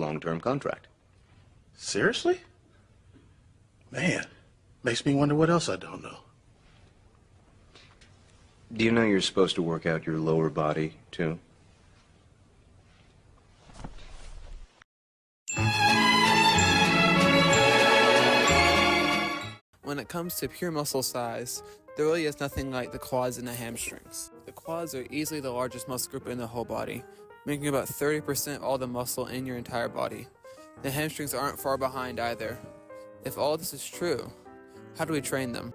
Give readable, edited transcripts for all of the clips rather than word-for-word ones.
long-term contract. Seriously? Man, makes me wonder what else I don't know. Do you know you're supposed to work out your lower body, too? When it comes to pure muscle size, there really is nothing like the quads and the hamstrings. The quads are easily the largest muscle group in the whole body, making about 30% of all the muscle in your entire body. The hamstrings aren't far behind either. If all this is true, how do we train them?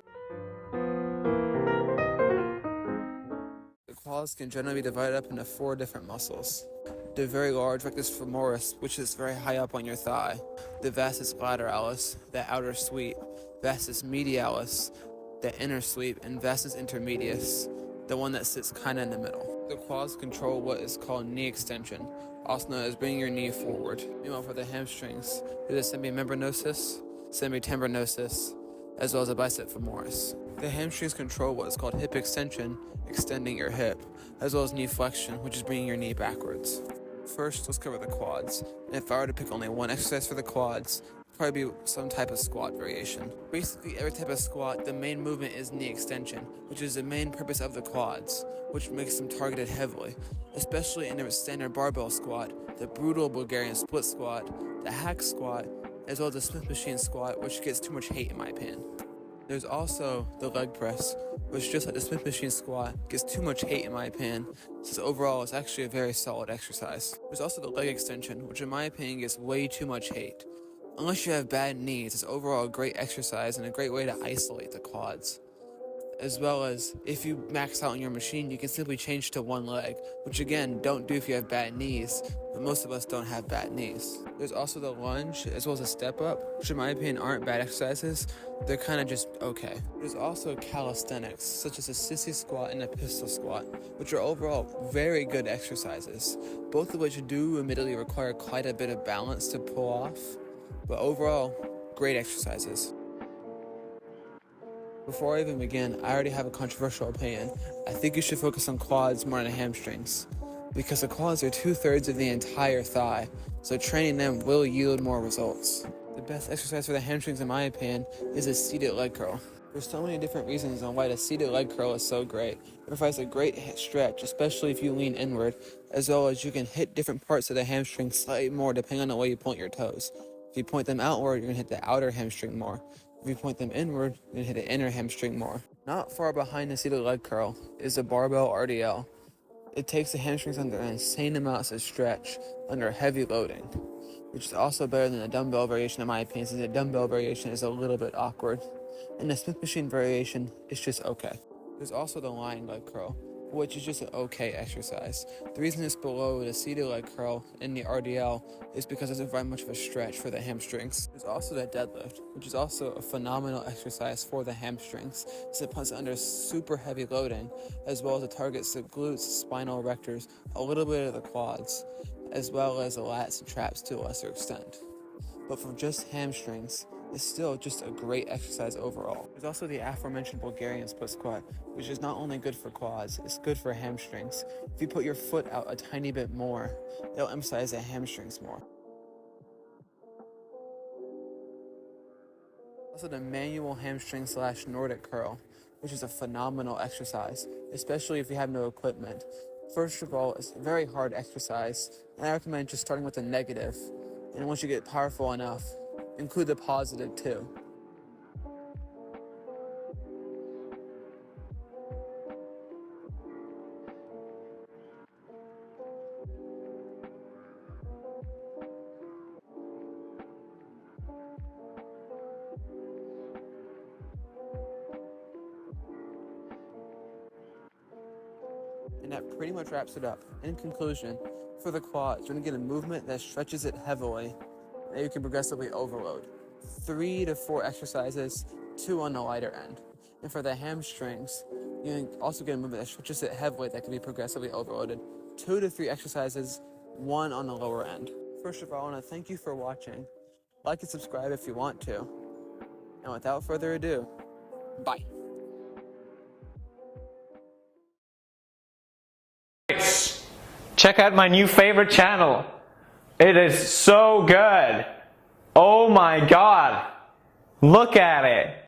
The quads can generally be divided up into 4 different muscles. The very large rectus femoris, which is very high up on your thigh. The vastus lateralis, the outer sweep. Vastus medialis, the inner sweep, and vastus intermedius, the one that sits kind of in the middle. The quads control what is called knee extension, also known as bringing your knee forward. Meanwhile, for the hamstrings, there's a semimembranosus, semitendinosus, as well as a bicep femoris. The hamstrings control what is called hip extension, extending your hip, as well as knee flexion, which is bringing your knee backwards. First, let's cover the quads. And if I were to pick only one exercise for the quads, probably be some type of squat variation. Basically, every type of squat, the main movement is knee extension, which is the main purpose of the quads, which makes them targeted heavily, especially in the standard barbell squat, the brutal Bulgarian split squat, the hack squat, as well as the Smith machine squat, which gets too much hate in my opinion. There's also the leg press, which just like the Smith machine squat, gets too much hate in my opinion, since overall it's actually a very solid exercise. There's also the leg extension, which in my opinion gets way too much hate. Unless you have bad knees, it's overall a great exercise and a great way to isolate the quads. As well as, if you max out on your machine, you can simply change to one leg, which again, don't do if you have bad knees, but most of us don't have bad knees. There's also the lunge, as well as a step up, which in my opinion aren't bad exercises, they're kind of just okay. There's also calisthenics, such as a sissy squat and a pistol squat, which are overall very good exercises, both of which do admittedly require quite a bit of balance to pull off, but overall, great exercises. Before I even begin, I already have a controversial opinion. I think you should focus on quads more than hamstrings, because the quads are 2/3 of the entire thigh, so training them will yield more results. The best exercise for the hamstrings, in my opinion, is a seated leg curl. There's so many different reasons on why the seated leg curl is so great. It provides a great stretch, especially if you lean inward, as well as you can hit different parts of the hamstring slightly more depending on the way you point your toes. If you point them outward, you're going to hit the outer hamstring more. If you point them inward, you're going to hit the inner hamstring more. Not far behind the seated leg curl is the barbell RDL. It takes the hamstrings under insane amounts of stretch under heavy loading, which is also better than the dumbbell variation in my opinion, since the dumbbell variation is a little bit awkward. And the Smith machine variation is just okay. There's also the lying leg curl, which is just an okay exercise. The reason it's below the seated leg curl in the RDL is because it doesn't provide much of a stretch for the hamstrings. There's also the deadlift, which is also a phenomenal exercise for the hamstrings, since it puts under super heavy loading, as well as it targets the glutes, spinal erectors, a little bit of the quads, as well as the lats and traps to a lesser extent. But for just hamstrings, it's still just a great exercise overall. There's also the aforementioned Bulgarian split squat, which is not only good for quads, it's good for hamstrings. If you put your foot out a tiny bit more, it'll emphasize the hamstrings more. Also the manual hamstring / Nordic curl, which is a phenomenal exercise, especially if you have no equipment. First of all, it's a very hard exercise, and I recommend just starting with the negative, and once you get powerful enough, include the positive too. And that pretty much wraps it up. In conclusion, for the quads, you're going to get a movement that stretches it heavily that you can progressively overload. 3 to 4 exercises, 2 on the lighter end. And for the hamstrings, you can also get a movement that stretches it heavily that can be progressively overloaded. 2 to 3 exercises, 1 on the lower end. First of all, I want to thank you for watching. Like and subscribe if you want to. And without further ado, bye. Check out my new favorite channel, It is so good. Oh my God. Look at it.